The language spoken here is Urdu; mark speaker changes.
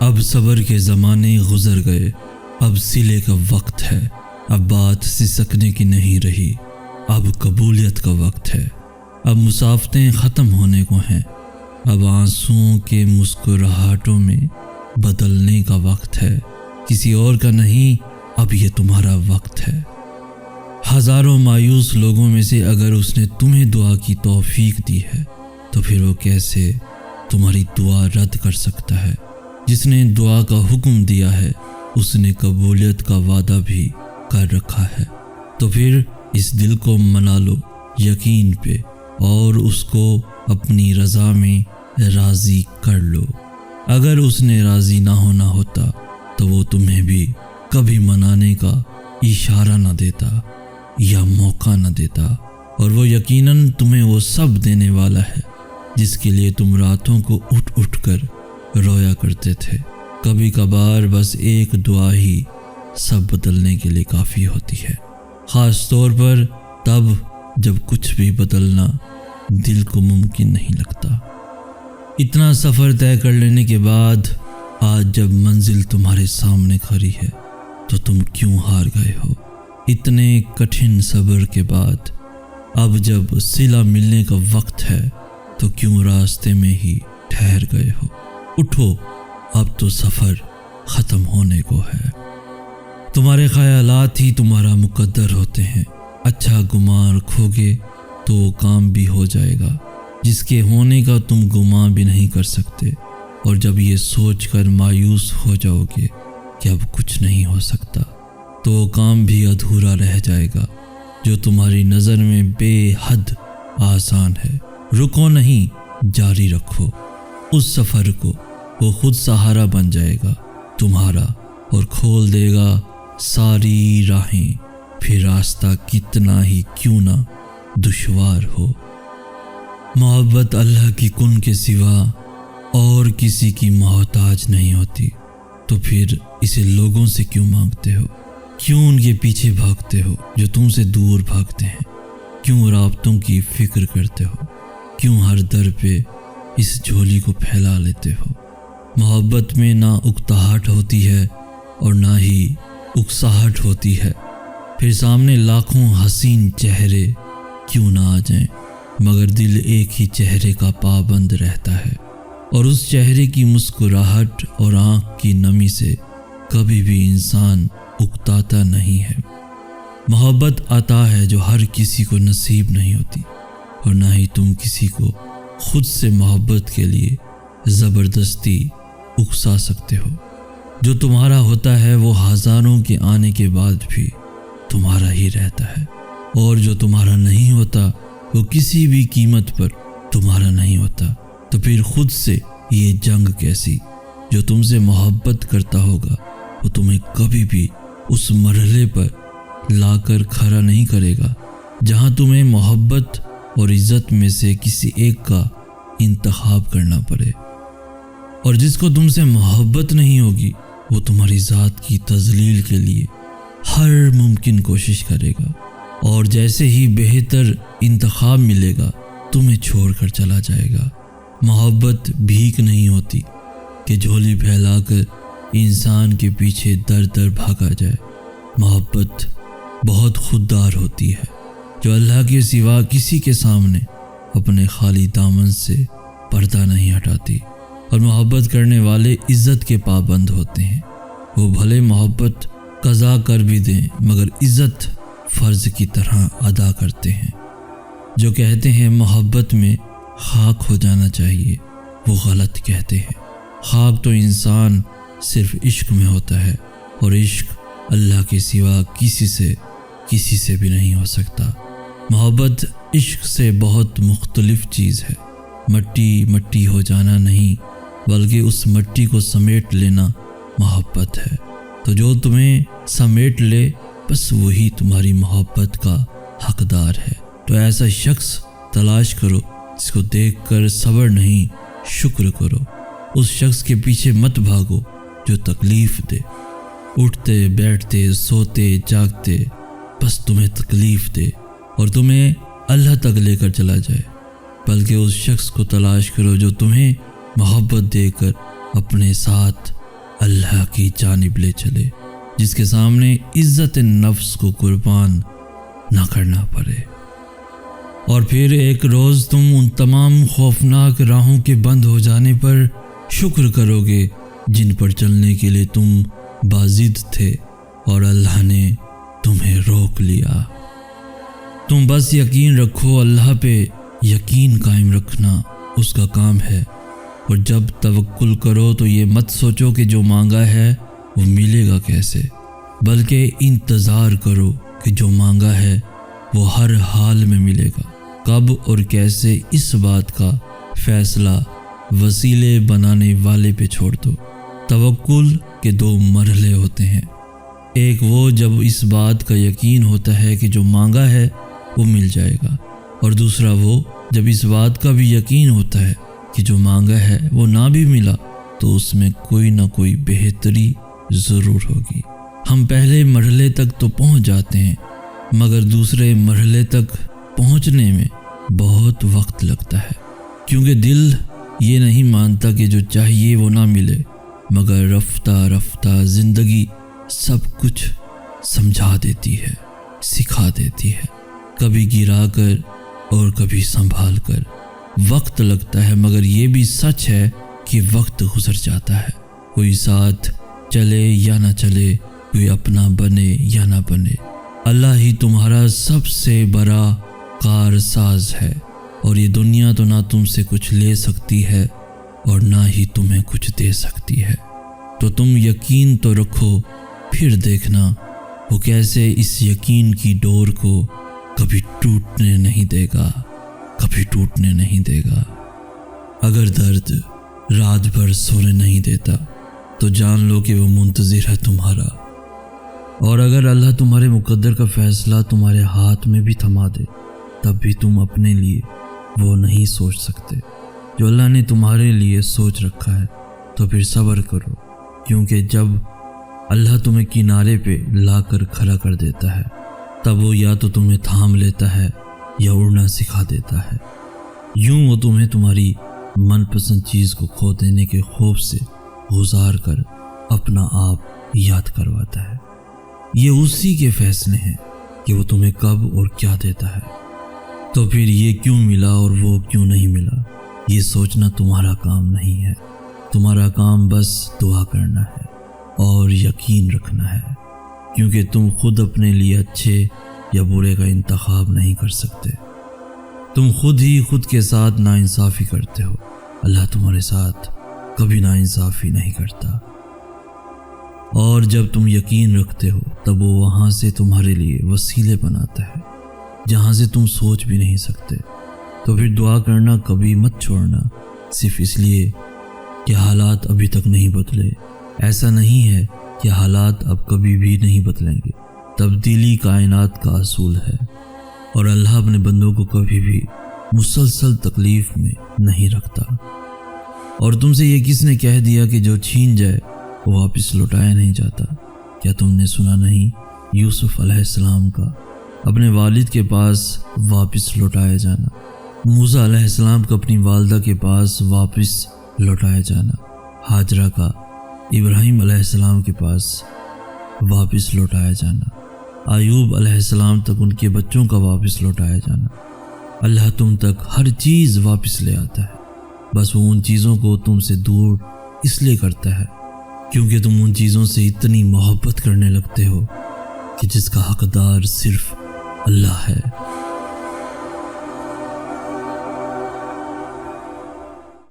Speaker 1: اب صبر کے زمانے گزر گئے، اب صلے کا وقت ہے، اب بات سسکنے کی نہیں رہی، اب قبولیت کا وقت ہے، اب مسافتیں ختم ہونے کو ہیں، اب آنسوؤں کے مسکراہٹوں میں بدلنے کا وقت ہے، کسی اور کا نہیں، اب یہ تمہارا وقت ہے۔ ہزاروں مایوس لوگوں میں سے اگر اس نے تمہیں دعا کی توفیق دی ہے تو پھر وہ کیسے تمہاری دعا رد کر سکتا ہے؟ جس نے دعا کا حکم دیا ہے اس نے قبولیت کا وعدہ بھی کر رکھا ہے، تو پھر اس دل کو منا لو یقین پہ اور اس کو اپنی رضا میں راضی کر لو۔ اگر اس نے راضی نہ ہونا ہوتا تو وہ تمہیں بھی کبھی منانے کا اشارہ نہ دیتا یا موقع نہ دیتا، اور وہ یقیناً تمہیں وہ سب دینے والا ہے جس کے لیے تم راتوں کو اٹھ اٹھ کر رویا کرتے تھے۔ کبھی کبھار بس ایک دعا ہی سب بدلنے کے لیے کافی ہوتی ہے، خاص طور پر تب جب کچھ بھی بدلنا دل کو ممکن نہیں لگتا۔ اتنا سفر طے کر لینے کے بعد آج جب منزل تمہارے سامنے کھڑی ہے تو تم کیوں ہار گئے ہو؟ اتنے کٹھن صبر کے بعد اب جب صلہ ملنے کا وقت ہے تو کیوں راستے میں ہی ٹھہر گئے ہو؟ اٹھو، اب تو سفر ختم ہونے کو ہے۔ تمہارے خیالات ہی تمہارا مقدر ہوتے ہیں، اچھا گمان رکھو گے تو وہ کام بھی ہو جائے گا جس کے ہونے کا تم گمان بھی نہیں کر سکتے، اور جب یہ سوچ کر مایوس ہو جاؤ گے کہ اب کچھ نہیں ہو سکتا تو وہ کام بھی ادھورا رہ جائے گا جو تمہاری نظر میں بے حد آسان ہے۔ رکو نہیں، جاری رکھو اس سفر کو، وہ خود سہارا بن جائے گا تمہارا اور کھول دے گا ساری راہیں، پھر راستہ کتنا ہی کیوں نہ دشوار ہو۔ محبت اللہ کی کن کے سوا اور کسی کی محتاج نہیں ہوتی، تو پھر اسے لوگوں سے کیوں مانگتے ہو؟ کیوں ان کے پیچھے بھاگتے ہو جو تم سے دور بھاگتے ہیں؟ کیوں رابطوں کی فکر کرتے ہو؟ کیوں ہر در پہ اس جھولی کو پھیلا لیتے ہو؟ محبت میں نہ اکتاہٹ ہوتی ہے اور نہ ہی اکساہٹ ہوتی ہے، پھر سامنے لاکھوں حسین چہرے کیوں نہ آ جائیں مگر دل ایک ہی چہرے کا پابند رہتا ہے، اور اس چہرے کی مسکراہٹ اور آنکھ کی نمی سے کبھی بھی انسان اکتاتا نہیں ہے۔ محبت عطا ہے جو ہر کسی کو نصیب نہیں ہوتی، اور نہ ہی تم کسی کو خود سے محبت کے لیے زبردستی اکسا سکتے ہو۔ جو تمہارا ہوتا ہے وہ ہزاروں کے آنے کے بعد بھی تمہارا ہی رہتا ہے، اور جو تمہارا نہیں ہوتا وہ کسی بھی قیمت پر تمہارا نہیں ہوتا، تو پھر خود سے یہ جنگ کیسی؟ جو تم سے محبت کرتا ہوگا وہ تمہیں کبھی بھی اس مرحلے پر لا کر کھڑا نہیں کرے گا جہاں تمہیں محبت اور عزت میں سے کسی ایک کا انتخاب کرنا پڑے، اور جس کو تم سے محبت نہیں ہوگی وہ تمہاری ذات کی تذلیل کے لیے ہر ممکن کوشش کرے گا، اور جیسے ہی بہتر انتخاب ملے گا تمہیں چھوڑ کر چلا جائے گا۔ محبت بھیک نہیں ہوتی کہ جھولی پھیلا کر انسان کے پیچھے در در بھاگا جائے۔ محبت بہت خوددار ہوتی ہے جو اللہ کے سوا کسی کے سامنے اپنے خالی دامن سے پردہ نہیں ہٹاتی، اور محبت کرنے والے عزت کے پابند ہوتے ہیں۔ وہ بھلے محبت قضا کر بھی دیں مگر عزت فرض کی طرح ادا کرتے ہیں۔ جو کہتے ہیں محبت میں خاک ہو جانا چاہیے وہ غلط کہتے ہیں۔ خاک تو انسان صرف عشق میں ہوتا ہے، اور عشق اللہ کے سوا کسی سے بھی نہیں ہو سکتا۔ محبت عشق سے بہت مختلف چیز ہے۔ مٹی ہو جانا نہیں بلکہ اس مٹی کو سمیٹ لینا محبت ہے، تو جو تمہیں سمیٹ لے بس وہی تمہاری محبت کا حقدار ہے۔ تو ایسا شخص تلاش کرو جس کو دیکھ کر صبر نہیں شکر کرو۔ اس شخص کے پیچھے مت بھاگو جو تکلیف دے، اٹھتے بیٹھتے سوتے جاگتے بس تمہیں تکلیف دے اور تمہیں اللہ تک لے کر چلا جائے، بلکہ اس شخص کو تلاش کرو جو تمہیں محبت دے کر اپنے ساتھ اللہ کی جانب لے چلے، جس کے سامنے عزت نفس کو قربان نہ کرنا پڑے۔ اور پھر ایک روز تم ان تمام خوفناک راہوں کے بند ہو جانے پر شکر کرو گے جن پر چلنے کے لیے تم باضد تھے اور اللہ نے تمہیں روک لیا۔ تم بس یقین رکھو، اللہ پہ یقین قائم رکھنا اس کا کام ہے، اور جب توکل کرو تو یہ مت سوچو کہ جو مانگا ہے وہ ملے گا کیسے، بلکہ انتظار کرو کہ جو مانگا ہے وہ ہر حال میں ملے گا۔ کب اور کیسے اس بات کا فیصلہ وسیلے بنانے والے پہ چھوڑ دو۔ توکل کے دو مرحلے ہوتے ہیں، ایک وہ جب اس بات کا یقین ہوتا ہے کہ جو مانگا ہے وہ مل جائے گا، اور دوسرا وہ جب اس بات کا بھی یقین ہوتا ہے کہ جو مانگا ہے وہ نہ بھی ملا تو اس میں کوئی نہ کوئی بہتری ضرور ہوگی۔ ہم پہلے مرحلے تک تو پہنچ جاتے ہیں، مگر دوسرے مرحلے تک پہنچنے میں بہت وقت لگتا ہے، کیونکہ دل یہ نہیں مانتا کہ جو چاہیے وہ نہ ملے، مگر رفتہ رفتہ زندگی سب کچھ سمجھا دیتی ہے، سکھا دیتی ہے، کبھی گرا کر اور کبھی سنبھال کر۔ وقت لگتا ہے، مگر یہ بھی سچ ہے کہ وقت گزر جاتا ہے، کوئی ساتھ چلے یا نہ چلے، کوئی اپنا بنے یا نہ بنے، اللہ ہی تمہارا سب سے بڑا کارساز ہے، اور یہ دنیا تو نہ تم سے کچھ لے سکتی ہے اور نہ ہی تمہیں کچھ دے سکتی ہے۔ تو تم یقین تو رکھو، پھر دیکھنا وہ کیسے اس یقین کی ڈور کو کبھی ٹوٹنے نہیں دے گا، کبھی ٹوٹنے نہیں دے گا۔ اگر درد رات بھر سونے نہیں دیتا تو جان لو کہ وہ منتظر ہے تمہارا، اور اگر اللہ تمہارے مقدر کا فیصلہ تمہارے ہاتھ میں بھی تھما دے تب بھی تم اپنے لیے وہ نہیں سوچ سکتے جو اللہ نے تمہارے لیے سوچ رکھا ہے۔ تو پھر صبر کرو، کیونکہ جب اللہ تمہیں کنارے پہ لا کر کھڑا کر دیتا ہے تب وہ یا تو تمہیں تھام لیتا ہے یا اڑنا سکھا دیتا ہے۔ یوں وہ تمہیں تمہاری من پسند چیز کو کھو دینے کے خوف سے گزار کر اپنا آپ یاد کرواتا ہے۔ یہ اسی کے فیصلے ہیں کہ وہ تمہیں کب اور کیا دیتا ہے۔ تو پھر یہ کیوں ملا اور وہ کیوں نہیں ملا، یہ سوچنا تمہارا کام نہیں ہے۔ تمہارا کام بس دعا کرنا ہے اور یقین رکھنا ہے، کیونکہ تم خود اپنے لیے اچھے یا برے کا انتخاب نہیں کر سکتے۔ تم خود ہی خود کے ساتھ ناانصافی کرتے ہو، اللہ تمہارے ساتھ کبھی ناانصافی نہیں کرتا۔ اور جب تم یقین رکھتے ہو تب وہ وہاں سے تمہارے لیے وسیلے بناتا ہے جہاں سے تم سوچ بھی نہیں سکتے۔ تو پھر دعا کرنا کبھی مت چھوڑنا، صرف اس لیے کہ حالات ابھی تک نہیں بدلے۔ ایسا نہیں ہے کہ حالات اب کبھی بھی نہیں بدلیں گے، تبدیلی کائنات کا اصول ہے، اور اللہ اپنے بندوں کو کبھی بھی مسلسل تکلیف میں نہیں رکھتا۔ اور تم سے یہ کس نے کہہ دیا کہ جو چھین جائے وہ واپس لوٹایا نہیں جاتا؟ کیا تم نے سنا نہیں یوسف علیہ السلام کا اپنے والد کے پاس واپس لوٹایا جانا، موسیٰ علیہ السلام کا اپنی والدہ کے پاس واپس لوٹایا جانا، ہاجرہ کا ابراہیم علیہ السلام کے پاس واپس لوٹایا جانا، ایوب علیہ السلام تک ان کے بچوں کا واپس لوٹایا جانا۔ اللہ تم تک ہر چیز واپس لے آتا ہے، بس وہ ان چیزوں کو تم سے دور اس لیے کرتا ہے کیونکہ تم ان چیزوں سے اتنی محبت کرنے لگتے ہو کہ جس کا حقدار صرف اللہ ہے۔